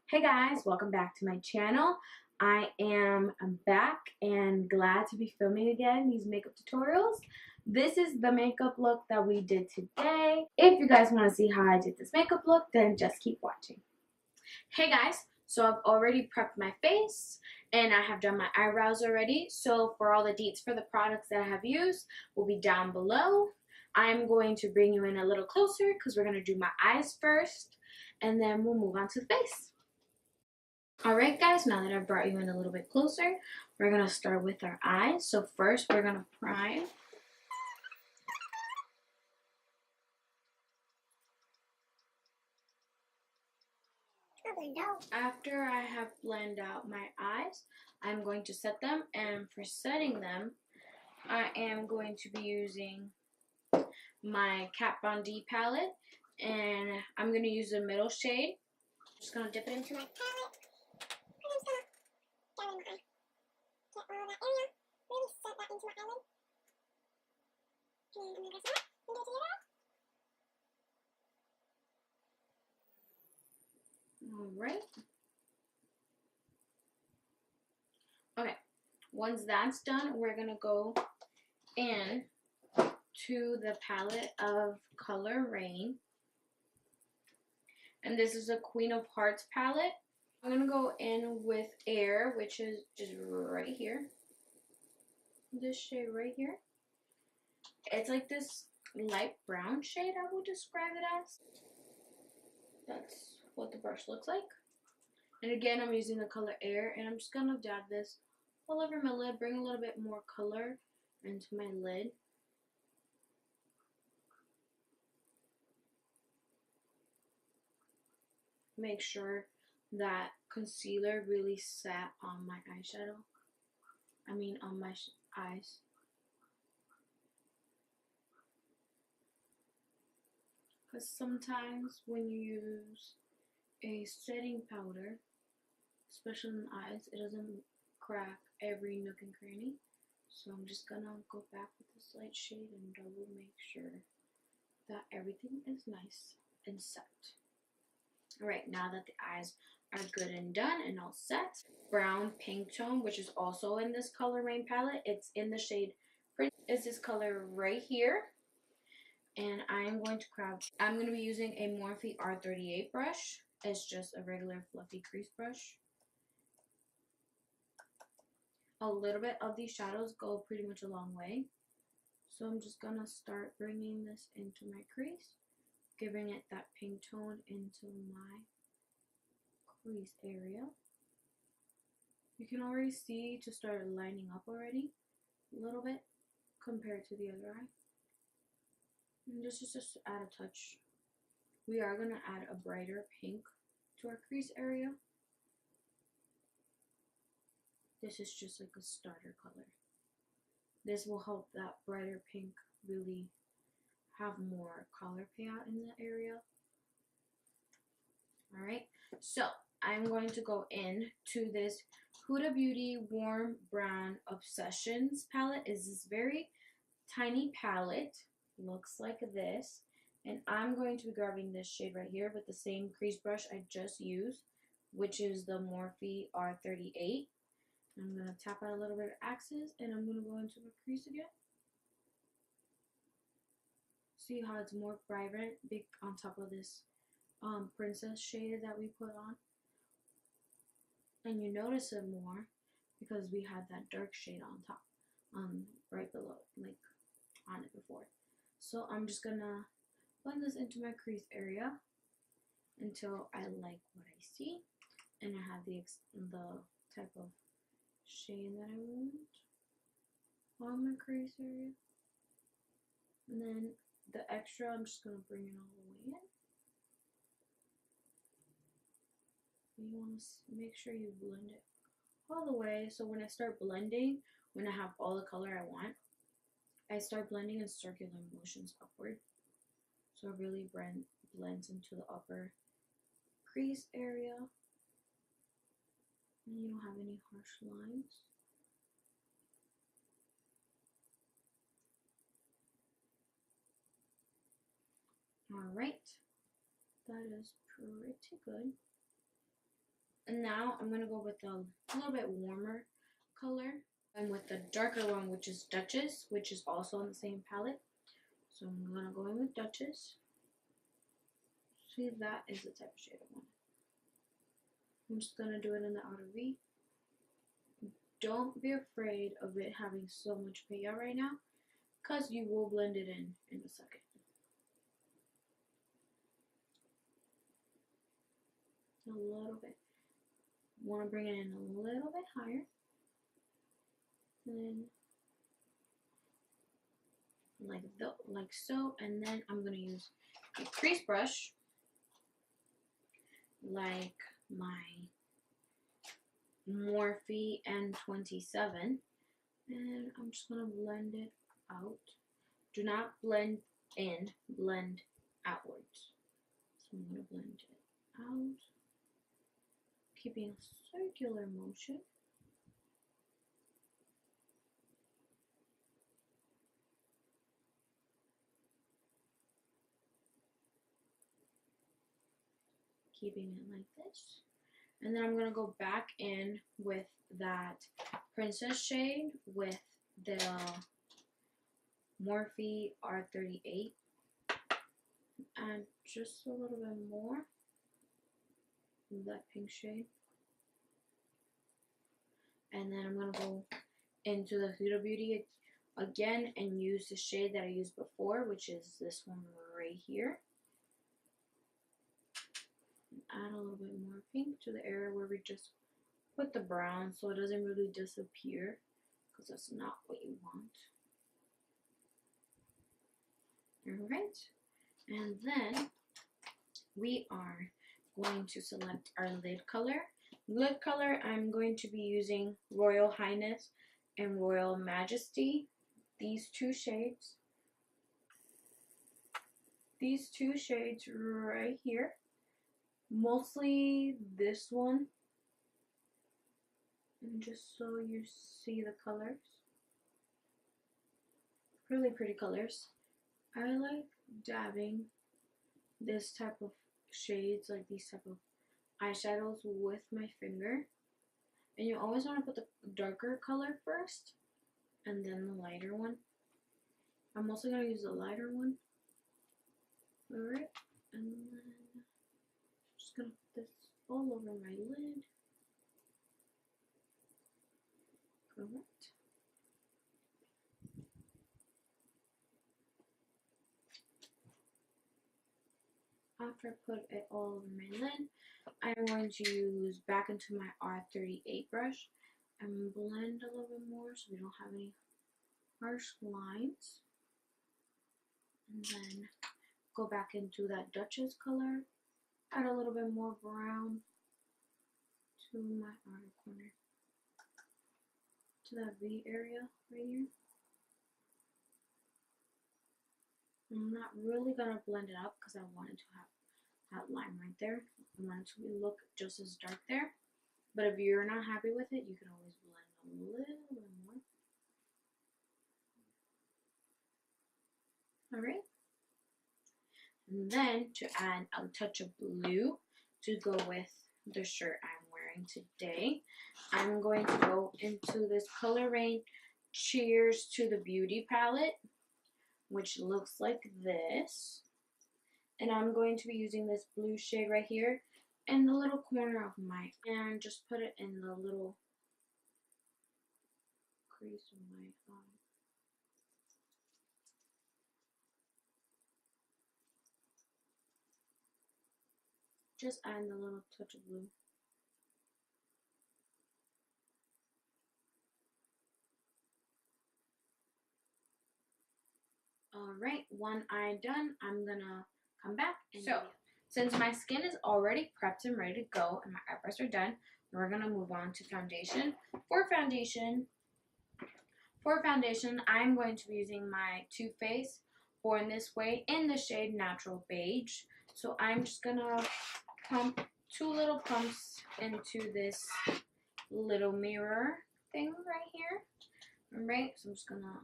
Hey guys, welcome back to my channel. I am back and glad to be filming again these makeup tutorials. This is the makeup look that we did today. If you guys want to see how I did this makeup look, then just keep watching. Hey guys, so I've already prepped my face and I have done my eyebrows already. So for all the deets for the products that I have used will be down below. I'm going to bring you in a little closer because we're going to do my eyes first and then we'll move on to the face. Alright guys, now that I've brought you in a little bit closer, we're going to start with our eyes. So first we're going to prime. After I have blended out my eyes, I'm going to set them, and for setting them, I am going to be using my Kat Von D palette, and I'm going to use the middle shade. I'm just going to dip it into my palette. Alright. Okay, once that's done, we're going to go in to the palette of color RAINE. And this is a Queen of Hearts palette. I'm going to go in with Air, which is just right here. This shade right here. It's like this light brown shade, I would describe it as. That's what the brush looks like. And again, I'm using the color Air, and I'm just going to dab this all over my lid, bring a little bit more color into my lid. Make sure that concealer really sat on my eyeshadow. On my eyes. Because sometimes when you use a setting powder, especially in the eyes, it doesn't crack every nook and cranny. So I'm just gonna go back with this light shade and double make sure that everything is nice and set. Alright, now that the eyes are good and done and all set, brown pink tone, which is also in this color RAINE palette. It's in the shade Prince. Is this color right here. And I'm going to be using a Morphe R38 brush. It's just a regular fluffy crease brush. A little bit of these shadows go pretty much a long way. So I'm just going to start bringing this into my crease, giving it that pink tone into my crease area. You can already see to start lining up already a little bit compared to the other eye. And this is just to add a touch. We are going to add a brighter pink to our crease area. This is just like a starter color. This will help that brighter pink really have more color payout in the area. Alright, so I'm going to go in to this Huda Beauty Warm Brown Obsessions palette. Is this very tiny palette. Looks like this. And I'm going to be grabbing this shade right here with the same crease brush I just used, which is the Morphe R38. I'm going to tap out a little bit of axis, and I'm going to go into the crease again. See how it's more vibrant, big on top of this princess shade that we put on. And you notice it more because we had that dark shade on top, right below, like on it before. So I'm just going to blend this into my crease area until I like what I see. And I have the type of shade that I want on my crease area. And then the extra, I'm just going to bring it all the way in. You want to make sure you blend it all the way. So when I start blending, when I have all the color I want, I start blending in circular motions upward. So it really blends into the upper crease area. And you don't have any harsh lines. Alright, that is pretty good. And now I'm going to go with a little bit warmer color. And with the darker one, which is Duchess, which is also on the same palette. So I'm going to go in with Duchess. See, that is the type of shade I want. I'm just going to do it in the outer V. Don't be afraid of it having so much payout right now, because you will blend it in a second. A little bit. Want to bring it in a little bit higher. And then like so. And then I'm going to use a crease brush, like my Morphe N27, and I'm just going to blend it out. Do not blend in, blend outwards. So I'm going to blend it out, keeping a circular motion. Keeping it like this. And then I'm going to go back in with that Princess shade with the Morphe R38. And just a little bit more of that pink shade. And then I'm going to go into the Huda Beauty again and use the shade that I used before, which is this one right here. Add a little bit more pink to the area where we just put the brown, so it doesn't really disappear, because that's not what you want. Alright, and then we are going to select our lid color. Lid color, I'm going to be using Royal Highness and Royal Majesty. These two shades. These two shades right here. Mostly this one, and just so you see the colors, really pretty colors. I like dabbing this type of shades, like these type of eyeshadows, with my finger, and you always want to put the darker color first and then the lighter one. I'm also going to use the lighter one. Alright, and then just gonna put this all over my lid. Correct. After I put it all over my lid, I'm going to use back into my R38 brush and blend a little bit more so we don't have any harsh lines. And then go back into that Duchess color. Add a little bit more brown to my outer corner, to that V area right here. I'm not really gonna blend it up because I wanted to have that line right there. I want it to look just as dark there. But if you're not happy with it, you can always blend a little bit more. Alright. And then to add a touch of blue to go with the shirt I'm wearing today, I'm going to go into this color range Cheers to the Beauty palette, which looks like this. And I'm going to be using this blue shade right here in the little corner of my, and just put it in the little crease of my eye. Just add a little touch of blue. Alright, one eye done, I'm gonna come back. So, since my skin is already prepped and ready to go and my eyebrows are done, we're gonna move on to foundation. For foundation, I'm going to be using my Too Faced Born This Way in the shade Natural Beige. So I'm just gonna pump 2 little pumps into this little mirror thing right here. Alright, so I'm just gonna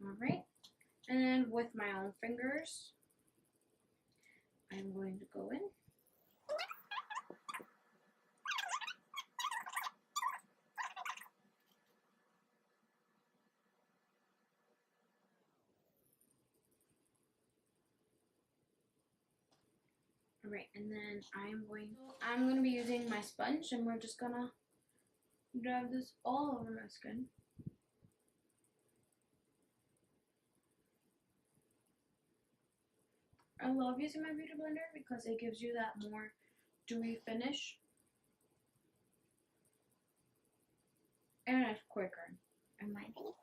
alright, and then with my own fingers, I'm going to go in. Alright, and then I'm gonna be using my sponge, and we're just gonna dab this all over my skin. I love using my beauty blender because it gives you that more dewy finish. And it's quicker, in my opinion.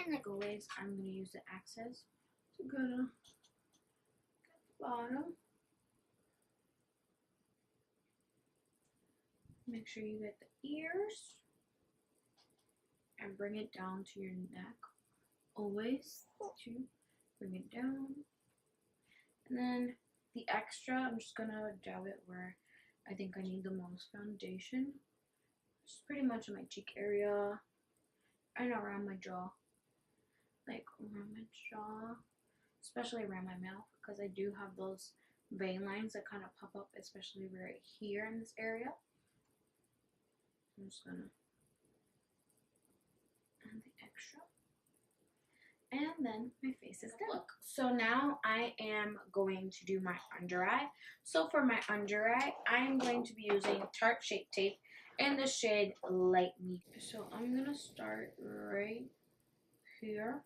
And like always, I'm going to use the access to kind of get the bottom. Make sure you get the ears and bring it down to your neck. Always to bring it down. And then the extra, I'm just going to dab it where I think I need the most foundation. Just pretty much in my cheek area and around my jaw. Like around my jaw, especially around my mouth, because I do have those vein lines that kind of pop up, especially right here in this area. I'm just gonna add the extra. And then my face is done. Look, so now I am going to do my under eye. So for my under eye, I am going to be using Tarte Shape Tape in the shade Light Medium. So I'm gonna start right here.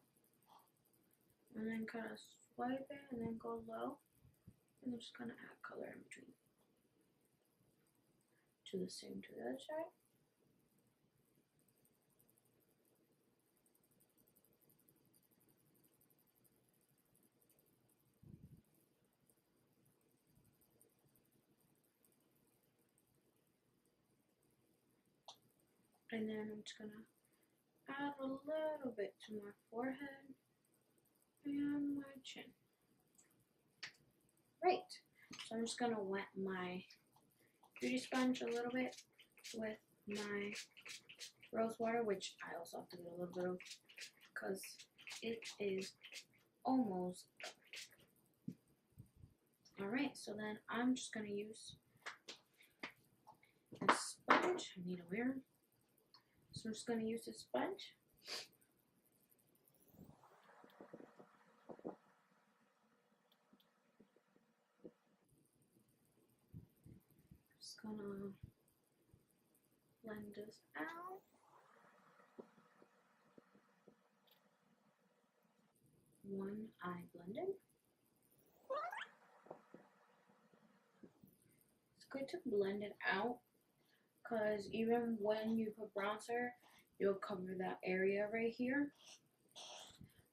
And then kind of swipe it and then go low. And I'm just going to add color in between. Do the same to the other side. And then I'm just going to add a little bit to my forehead and my chin. Right. So I'm just going to wet my beauty sponge a little bit with my rose water, which I also have to get a little bit of because it is almost done. Alright, so then I'm just going to use a sponge. I need a mirror. So I'm just going to use this sponge. Just going to blend this out. One eye blended. It's good to blend it out because even when you put bronzer, you'll cover that area right here.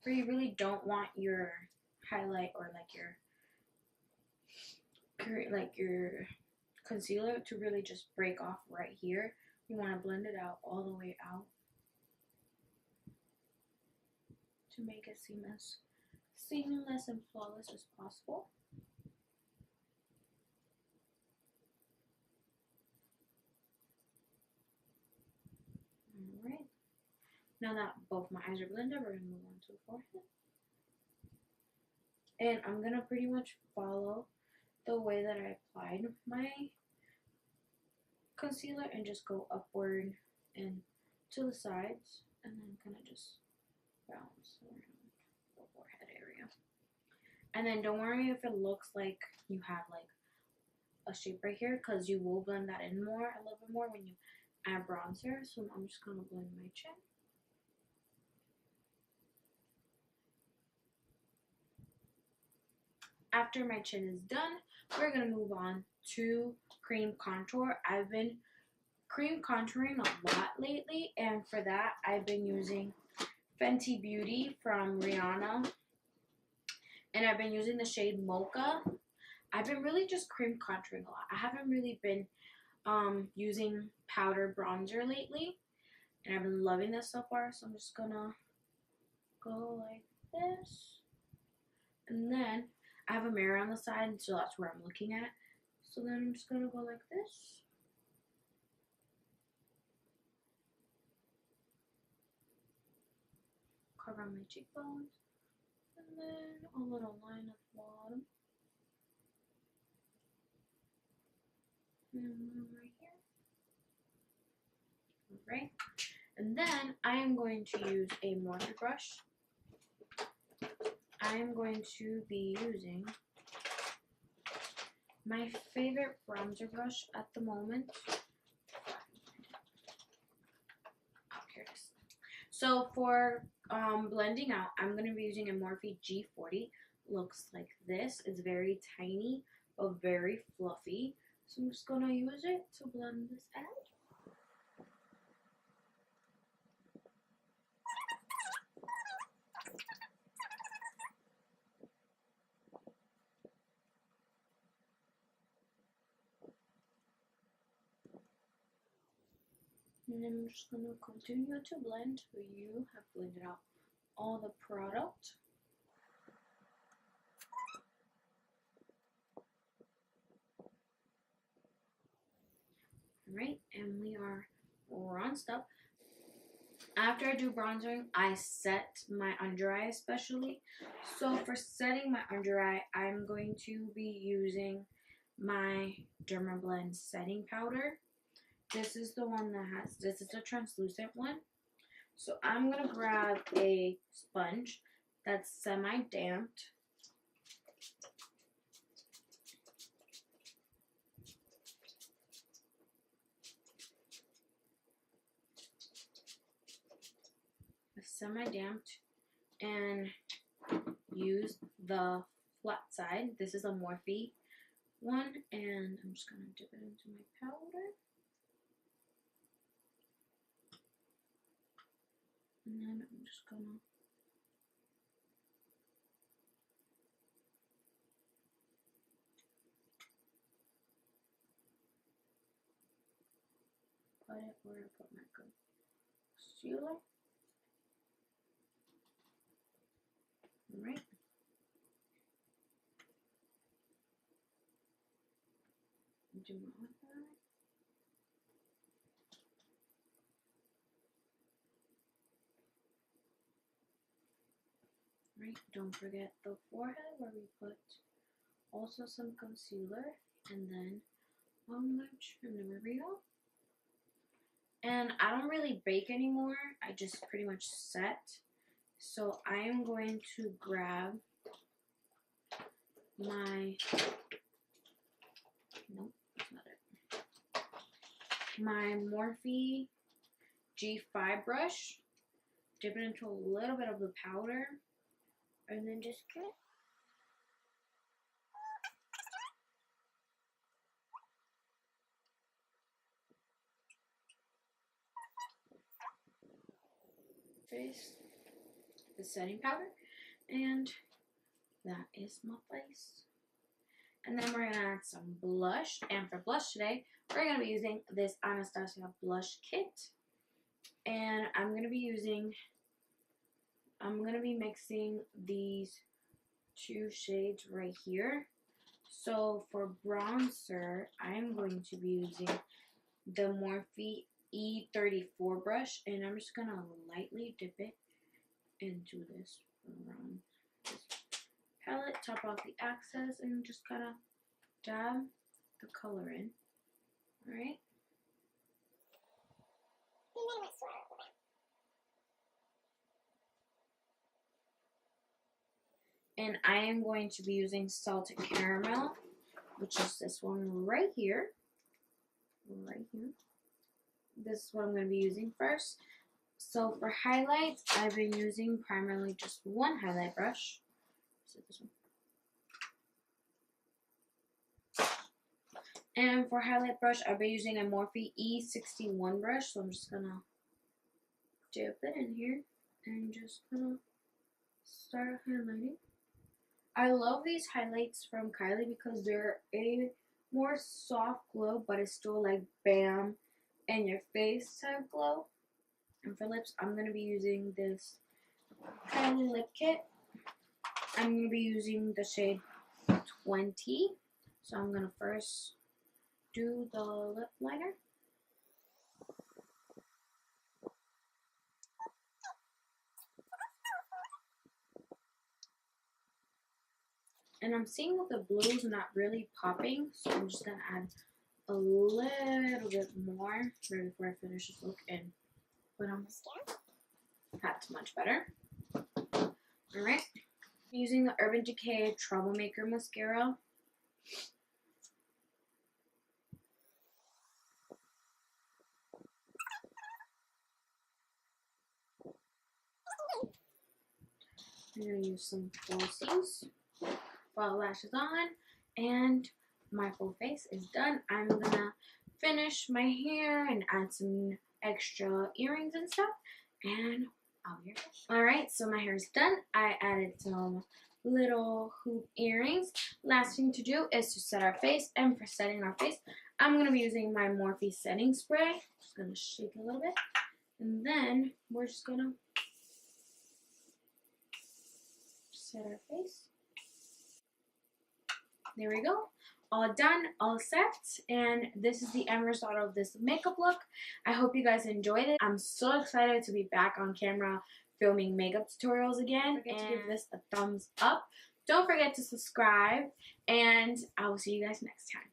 Where you really don't want your highlight or your concealer to really just break off right here. You want to blend it out all the way out to make it seem as seamless and flawless as possible. Alright. Now that both my eyes are blended, we're going to move on to the forehead. And I'm going to pretty much follow the way that I applied my concealer and just go upward and to the sides and then kind of just bounce around the forehead area. And then don't worry if it looks like you have like a shape right here because you will blend that in more, a little bit more when you add bronzer. So I'm just going to blend my chin. After my chin is done, we're going to move on to cream contour. I've been cream contouring a lot lately, and for that, I've been using Fenty Beauty from Rihanna, and I've been using the shade Mocha. I've been really just cream contouring a lot. I haven't really been using powder bronzer lately, and I've been loving this so far, so I'm just going to go like this, and then I have a mirror on the side, so that's where I'm looking at. So then I'm just gonna go like this. Cover my cheekbones. And then a little line at the bottom. And one right here. Alright. And then I am going to use a Morphe brush. I am going to be using my favorite bronzer brush at the moment. Oh, here it is. So for blending out, I'm going to be using a Morphe G40. Looks like this. It's very tiny, but very fluffy. So I'm just going to use it to blend this out. And I'm just going to continue to blend till you have blended out all the product. Alright, and we are bronzed up. After I do bronzing, I set my under eye especially. So for setting my under eye, I'm going to be using my DERMABLEND setting powder. This is the one that has, this is a translucent one. So I'm going to grab a sponge that's semi-damped. Semi-damped, and use the flat side. This is a Morphe one, and I'm just going to dip it into my powder. And then I'm just going to put it where I put my concealer. Alright. Do my other eye. Right, don't forget the forehead where we put also some concealer, and then on my chin, there we go. And I don't really bake anymore, I just pretty much set. So I am going to grab my, nope, that's not it. My Morphe G5 brush, dip it into a little bit of the powder, and then just get it. Face the setting powder, and that is my face. And then we're gonna add some blush, and for blush today we're gonna be using this Anastasia blush kit, and I'm gonna be mixing these two shades right here. So for bronzer, I am going to be using the Morphe E34 brush, and I'm just gonna lightly dip it into this around this palette, top off the excess, and just kind of dab the color in. Alright? And I am going to be using Salted Caramel, which is this one right here. Right here. This is what I'm going to be using first. So for highlights, I've been using primarily just one highlight brush. So this one. And for highlight brush, I've been using a Morphe E61 brush. So I'm just going to dip it in here and just going to start highlighting. I love these highlights from KYLIE because they're a more soft glow, but it's still like bam in your face type glow. And for lips, I'm going to be using this KYLIE lip kit. I'm going to be using the shade 20. So I'm going to first do the lip liner. And I'm seeing that the blue is not really popping, so I'm just going to add a little bit more right before I finish this look and put on mascara. That's much better. Alright. I'm using the Urban Decay Troublemaker Mascara. I'm going to use some falsies. While lashes on, and my full face is done. I'm gonna finish my hair and add some extra earrings and stuff, and I'll be right back. Alright, so my hair is done. I added some little hoop earrings. Last thing to do is to set our face, and for setting our face, I'm gonna be using my Morphe setting spray. Just gonna shake a little bit, and then we're just gonna set our face. There we go. All done, all set, and this is the end result of this makeup look. I hope you guys enjoyed it. I'm so excited to be back on camera filming makeup tutorials again. Don't forget to give this a thumbs up. Don't forget to subscribe, and I will see you guys next time.